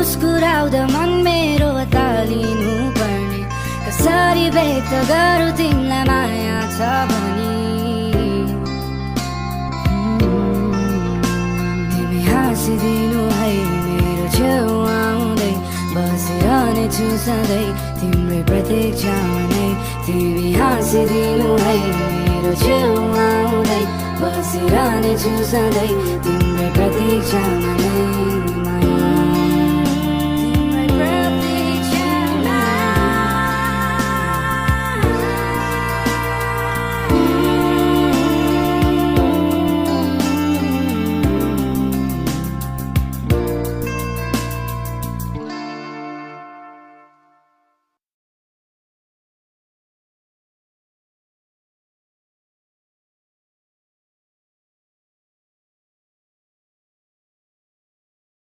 मुस्कुराउँदा मन मेरो तालिनु पर्ने कसरी व्यक्त गरौँ तिमीलाई माया छ भनी तिमी हाँसिदिनु है मेरो छेउ आउँदै बसिरहनेछु सधैँ तिम्रै प्रतीक्षामा नै तिमी हाँसिदिनु है मेरो छेउ आउँदै बसिरहनेछु सधैँ तिम्रै प्रतीक्षामा नै